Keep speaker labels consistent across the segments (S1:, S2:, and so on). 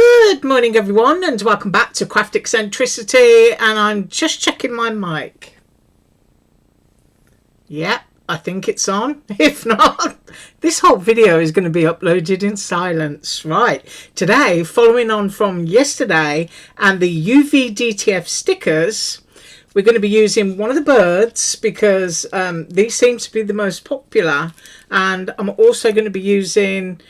S1: Good morning everyone and welcome back to Craft Eccentricity, and I'm just checking my mic. Yep, I think it's on. If not, this whole video is going to be uploaded in silence. Right, today, following on from yesterday and the UV DTF stickers, we're going to be using one of the birds because these seem to be the most popular, and I'm also going to be using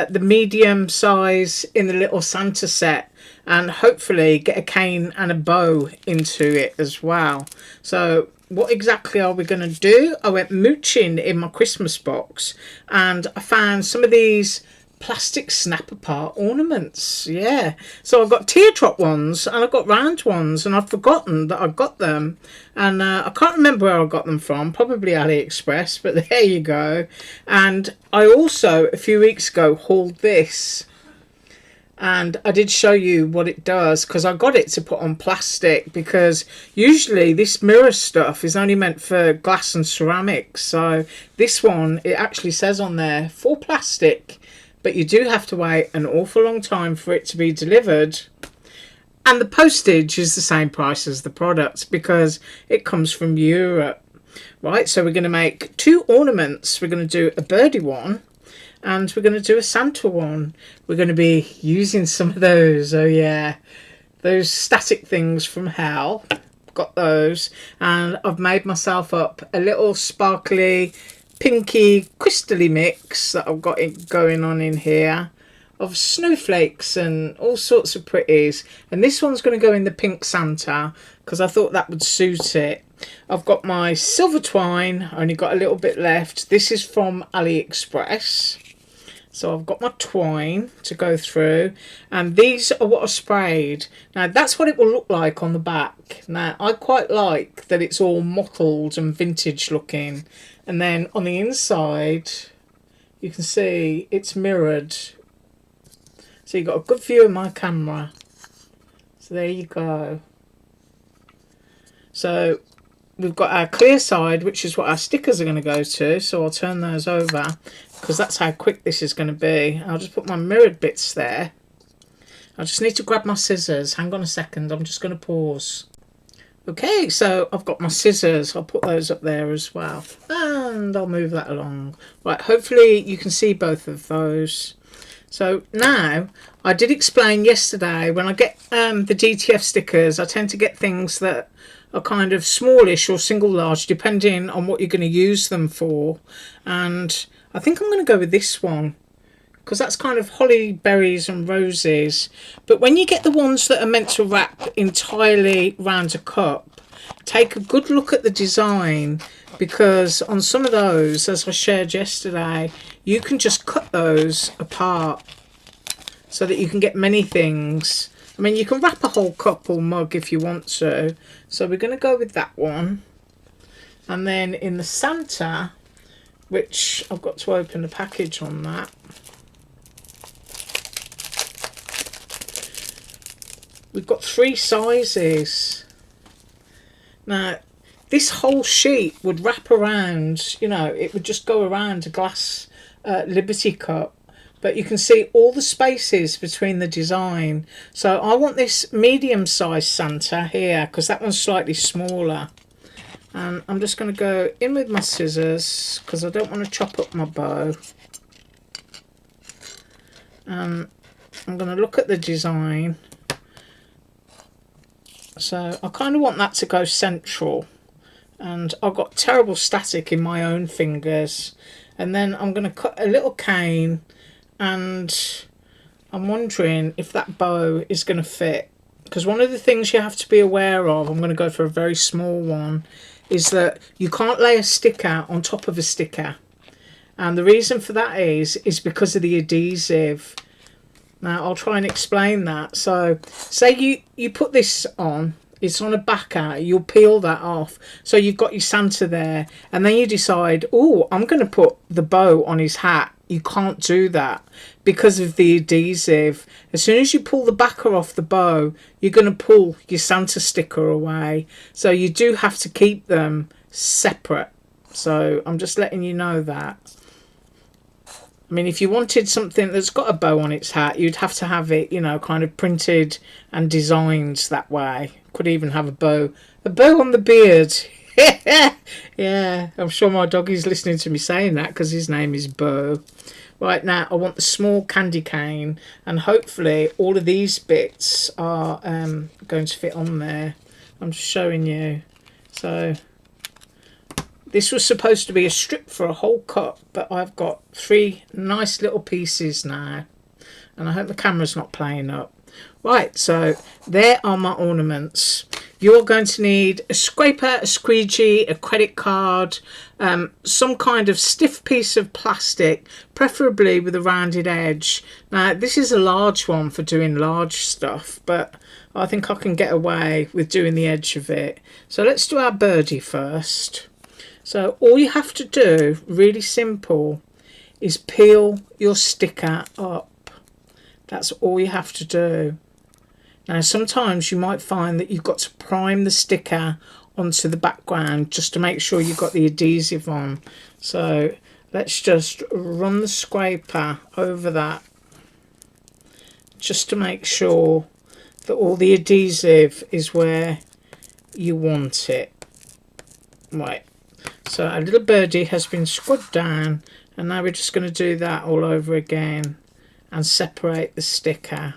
S1: the medium size in the little Santa set, and hopefully get a cane and a bow into it as well. So what exactly are we going to do? I went mooching in my Christmas box and I found some of these plastic snap apart ornaments. Yeah, so I've got teardrop ones and I've got round ones, and I've forgotten that I got them, and I can't remember where I got them from, probably AliExpress, but there you go. And I also a few weeks ago hauled this, and I did show you what it does because I got it to put on plastic, because usually this mirror stuff is only meant for glass and ceramics. So this one, it actually says on there for plastic, but you do have to wait an awful long time for it to be delivered, and the postage is the same price as the product because it comes from Europe. Right, so we're going to make two ornaments. We're going to do a birdie one and we're going to do a Santa one. We're going to be using some of those, oh yeah, those static things from hell. Got those, and I've made myself up a little sparkly pinky crystally mix that I've got it going on in here of snowflakes and all sorts of pretties, and this one's going to go in the pink Santa because I thought that would suit it. I've got my silver twine, I only got a little bit left. This is from AliExpress, so I've got my twine to go through, and these are what I sprayed. Now that's what it will look like on the back. Now I quite like that it's all mottled and vintage looking, and then on the inside you can see it's mirrored, so you've got a good view of my camera. So there you go. So we've got our clear side, which is what our stickers are going to go to, so I'll turn those over because that's how quick this is going to be. I'll just put my mirrored bits there. I just need to grab my scissors. Hang on a second, I'm just going to pause. Okay, so I've got my scissors. I'll put those up there as well, and I'll move that along. Right, hopefully you can see both of those. So now, I did explain yesterday, when I get the DTF stickers, I tend to get things that are kind of smallish or single large, depending on what you're going to use them for. And I think I'm going to go with this one, because that's kind of holly, berries and roses. But when you get the ones that are meant to wrap entirely round a cup, take a good look at the design, because on some of those, as I shared yesterday, you can just cut those apart so that you can get many things. I mean, you can wrap a whole cup or mug if you want to. So we're going to go with that one. And then in the Santa, which I've got to open the package on that, we've got 3 sizes. Now, this whole sheet would wrap around, you know, it would just go around a glass Liberty cup. But you can see all the spaces between the design. So I want this medium-sized Santa here because that one's slightly smaller. And I'm just going to go in with my scissors because I don't want to chop up my bow. I'm going to look at the design. So I kind of want that to go central, and I've got terrible static in my own fingers. And then I'm going to cut a little cane, and I'm wondering if that bow is going to fit, because one of the things you have to be aware of, I'm going to go for a very small one, is that you can't lay a sticker on top of a sticker, and the reason for that is because of the adhesive. Now I'll try and explain that. So say you put this on, it's on a backer, you'll peel that off, so you've got your Santa there, and then you decide, oh, I'm going to put the bow on his hat. You can't do that because of the adhesive. As soon as you pull the backer off the bow, you're going to pull your Santa sticker away, so you do have to keep them separate. So I'm just letting you know that. I mean, if you wanted something that's got a bow on its hat, you'd have to have it, you know, kind of printed and designed that way. Could even have a bow on the beard. Yeah, I'm sure my doggy's listening to me saying that because his name is Bo. Right, now I want the small candy cane, and hopefully all of these bits are going to fit on there. I'm just showing you. So this was supposed to be a strip for a whole cut, but I've got 3 nice little pieces now, and I hope the camera's not playing up. Right, so there are my ornaments. You're going to need a scraper, a squeegee, a credit card, some kind of stiff piece of plastic, preferably with a rounded edge. Now, this is a large one for doing large stuff, but I think I can get away with doing the edge of it. So let's do our birdie first. So all you have to do, really simple, is peel your sticker up. That's all you have to do. Now sometimes you might find that you've got to prime the sticker onto the background just to make sure you've got the adhesive on. So let's just run the scraper over that just to make sure that all the adhesive is where you want it. Right, so our little birdie has been scrubbed down, and now we're just going to do that all over again and separate the sticker.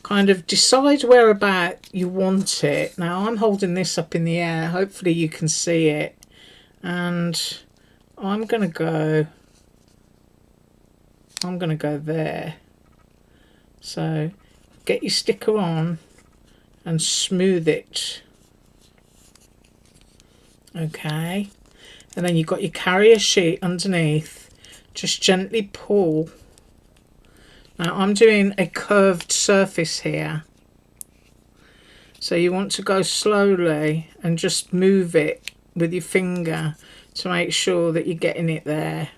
S1: Kind of decide whereabout you want it. Now I'm holding this up in the air, hopefully you can see it, and I'm gonna go there. So get your sticker on and smooth it. Okay, and then you've got your carrier sheet underneath. Just gently pull. Now I'm doing a curved surface here, so you want to go slowly and just move it with your finger to make sure that you're getting it there.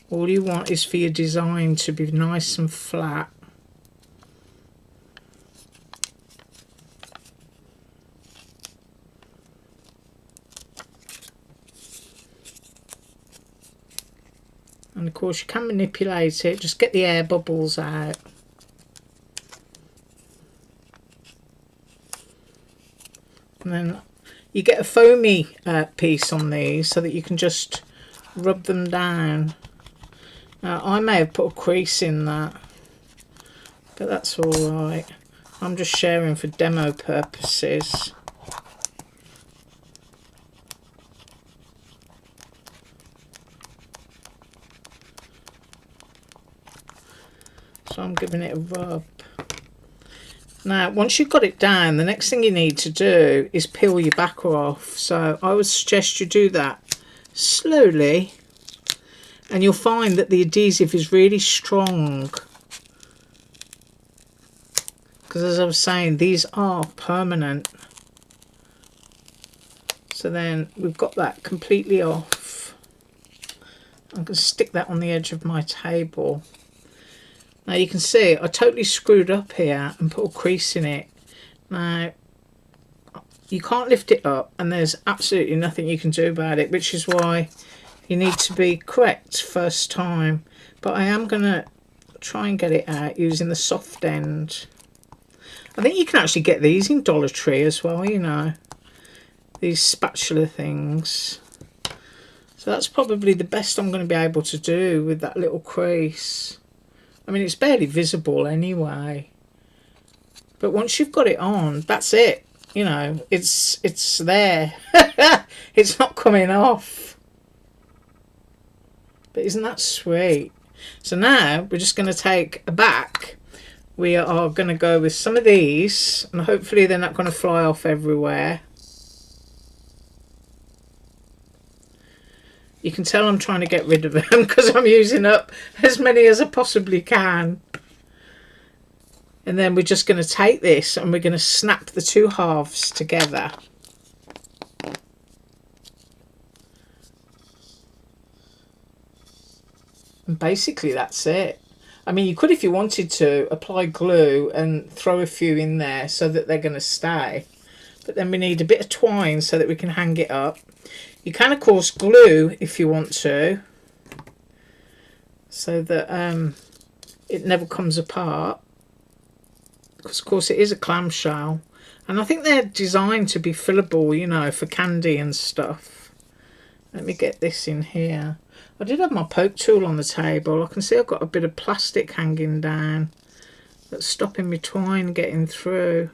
S1: All you want is for your design to be nice and flat. And of course you can manipulate it, just get the air bubbles out. And then you get a foamy piece on these so that you can just rub them down. Now I may have put a crease in that, but that's alright. I'm just sharing for demo purposes. So I'm giving it a rub. Now once you've got it down, the next thing you need to do is peel your backer off. So I would suggest you do that slowly, and you'll find that the adhesive is really strong, because as I was saying, these are permanent. So then we've got that completely off. I'm going to stick that on the edge of my table. Now you can see I totally screwed up here and put a crease in it. Now you can't lift it up, and there's absolutely nothing you can do about it, which is why you need to be correct first time. But I am going to try and get it out using the soft end. I think you can actually get these in Dollar Tree as well, you know, these spatula things. So that's probably the best I'm going to be able to do with that little crease. I mean, it's barely visible anyway, but once you've got it on, that's it. You know, it's there. It's not coming off. But isn't that sweet? So now we're just going to take a back. We are going to go with some of these, and hopefully they're not going to fly off everywhere. You can tell I'm trying to get rid of them because I'm using up as many as I possibly can. And then we're just going to take this and we're going to snap the two halves together. And basically that's it. I mean, you could, if you wanted to, apply glue and throw a few in there so that they're going to stay. But then we need a bit of twine so that we can hang it up. You can, of course, glue if you want to, so that it never comes apart. Because, of course, it is a clamshell. And I think they're designed to be fillable, you know, for candy and stuff. Let me get this in here. I did have my poke tool on the table. I can see I've got a bit of plastic hanging down that's stopping my twine getting through.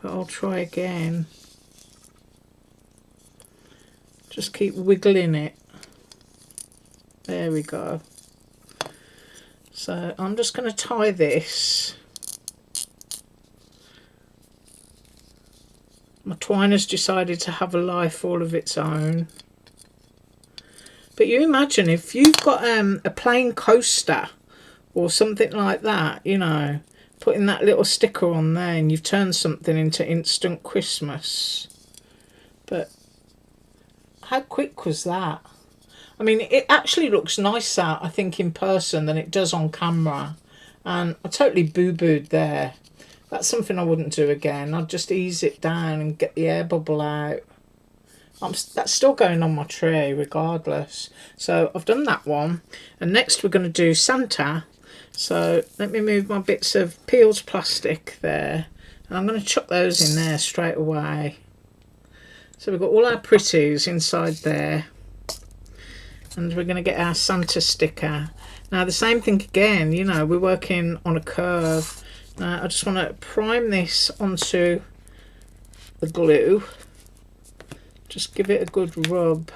S1: But I'll try again. Just keep wiggling it. There we go. So I'm just going to tie this. My twine has decided to have a life all of its own. But you imagine if you've got a plain coaster or something like that, you know, putting that little sticker on there and you've turned something into instant Christmas. But how quick was that? I mean, it actually looks nicer, I think, in person than it does on camera. And I totally boo-booed there. That's something I wouldn't do again. I'd just ease it down and get the air bubble out. That's still going on my tray regardless. So I've done that one. And next we're going to do Santa. So let me move my bits of peeled plastic there. And I'm going to chuck those in there straight away. So we've got all our pretties inside there. And we're going to get our Santa sticker. Now the same thing again, you know, we're working on a curve. Now I just want to prime this onto the glue. Just give it a good rub.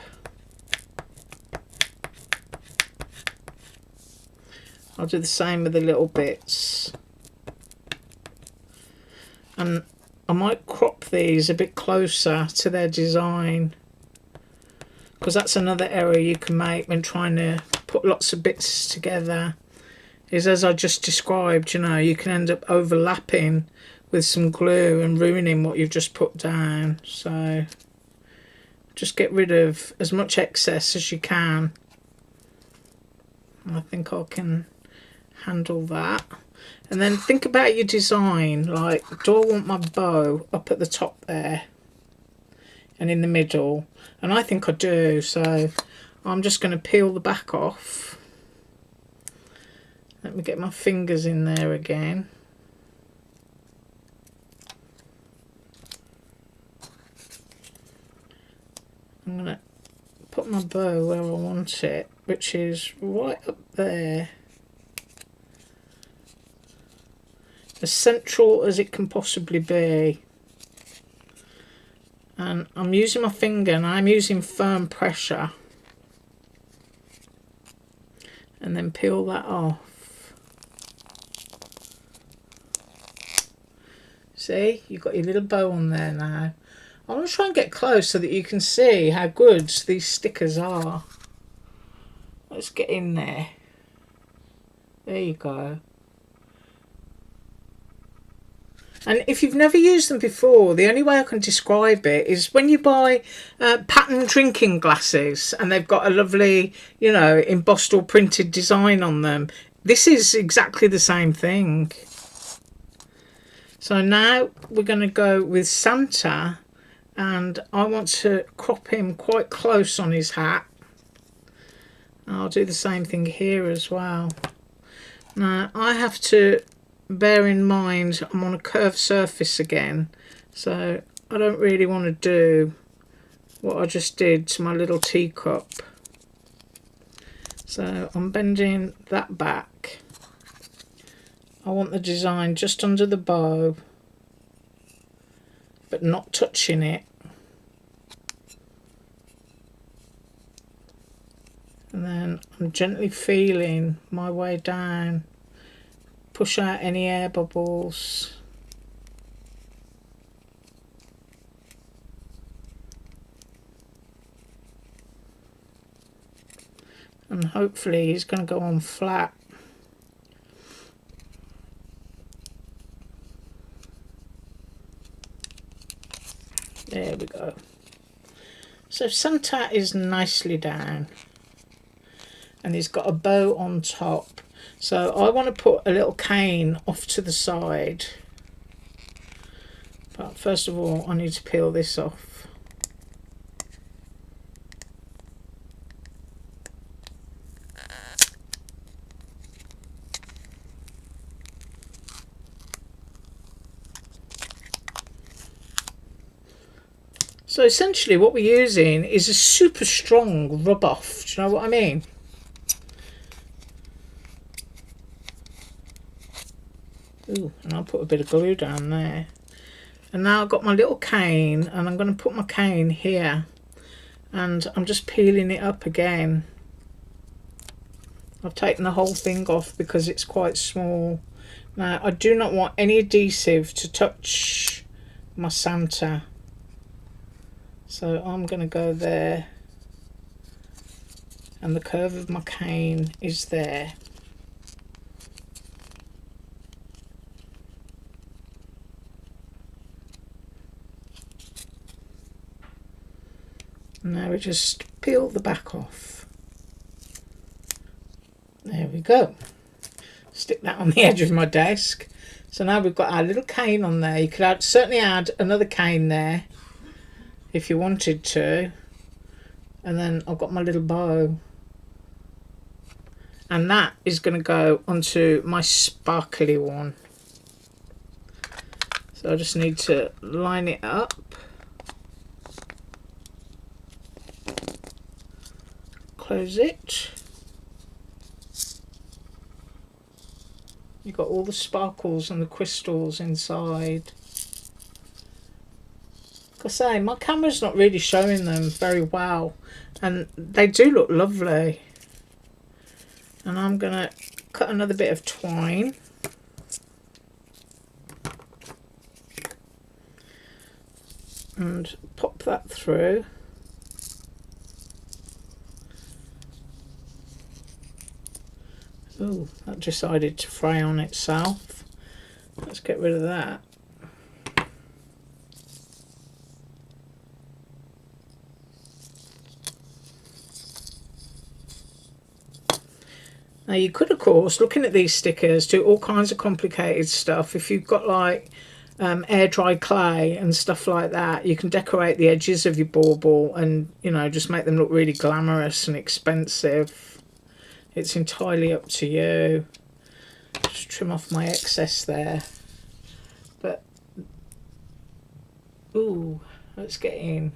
S1: I'll do the same with the little bits. And I might crop these a bit closer to their design, because that's another error you can make when trying to put lots of bits together, is as I just described, you know, you can end up overlapping with some glue and ruining what you've just put down. So just get rid of as much excess as you can. I think I can handle that. And then think about your design, like, do I want my bow up at the top there and in the middle? And I think I do, so I'm just going to peel the back off. Let me get my fingers in there again. I'm going to put my bow where I want it, which is right up there. As central as it can possibly be. And I'm using my finger and I'm using firm pressure. And then peel that off. See, you've got your little bow on there now. I'm going to try and get close so that you can see how good these stickers are. Let's get in there. There you go. And if you've never used them before, the only way I can describe it is when you buy patterned drinking glasses and they've got a lovely, you know, embossed or printed design on them. This is exactly the same thing. So now we're going to go with Santa, and I want to crop him quite close on his hat. I'll do the same thing here as well. Now I have to bear in mind I'm on a curved surface again, so I don't really want to do what I just did to my little teacup. So I'm bending that back. I want the design just under the bow, but not touching it. And then I'm gently feeling my way down. Push out any air bubbles. And hopefully he's going to go on flat. There we go. So Santa is nicely down. And he's got a bow on top. So I want to put a little cane off to the side. But first of all, I need to peel this off. So essentially what we're using is a super strong rub off. Do you know what I mean? Ooh, and I'll put a bit of glue down there. And now I've got my little cane, and I'm going to put my cane here. And I'm just peeling it up again. I've taken the whole thing off because it's quite small. Now I do not want any adhesive to touch my Santa. So I'm going to go there, and the curve of my cane is there. And now we just peel the back off. There we go. Stick that on the edge of my desk. So now we've got our little cane on there. You could certainly add another cane there if you wanted to. And then I've got my little bow, and that is going to go onto my sparkly one. So I just need to line it up, close it. You've got all the sparkles and the crystals inside. Like I say, my camera's not really showing them very well, and they do look lovely. And I'm going to cut another bit of twine. And pop that through. Oh, that decided to fray on itself. Let's get rid of that. Now you could, of course, looking at these stickers, do all kinds of complicated stuff. If you've got like air dry clay and stuff like that, you can decorate the edges of your bauble and, you know, just make them look really glamorous and expensive. It's entirely up to you. Just trim off my excess there. But, ooh, let's get in.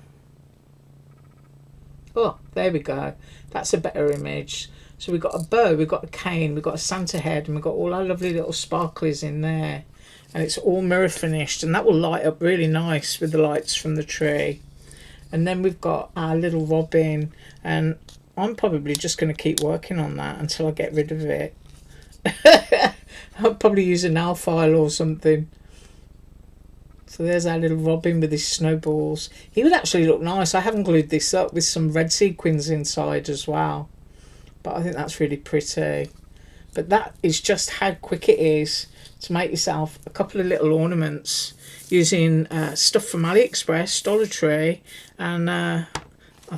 S1: Oh, there we go. That's a better image. So we've got a bow, we've got a cane, we've got a Santa head, and we've got all our lovely little sparklies in there. And it's all mirror finished, and that will light up really nice with the lights from the tree. And then we've got our little robin, and I'm probably just going to keep working on that until I get rid of it. I'll probably use a nail file or something. So there's our little robin with his snowballs. He would actually look nice. I haven't glued this up with some red sequins inside as well. But I think that's really pretty. But that is just how quick it is to make yourself a couple of little ornaments using stuff from AliExpress, Dollar Tree, and I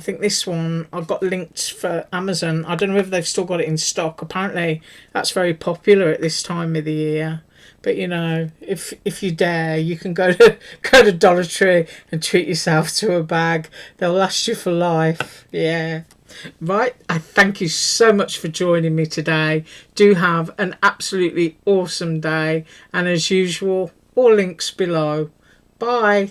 S1: think this one I've got linked for Amazon. I don't know if they've still got it in stock. Apparently that's very popular at this time of the year. But you know, if you dare, you can go to Dollar Tree and treat yourself to a bag. They'll last you for life. Yeah. Right, I thank you so much for joining me today. Do have an absolutely awesome day, and as usual, all links below. Bye.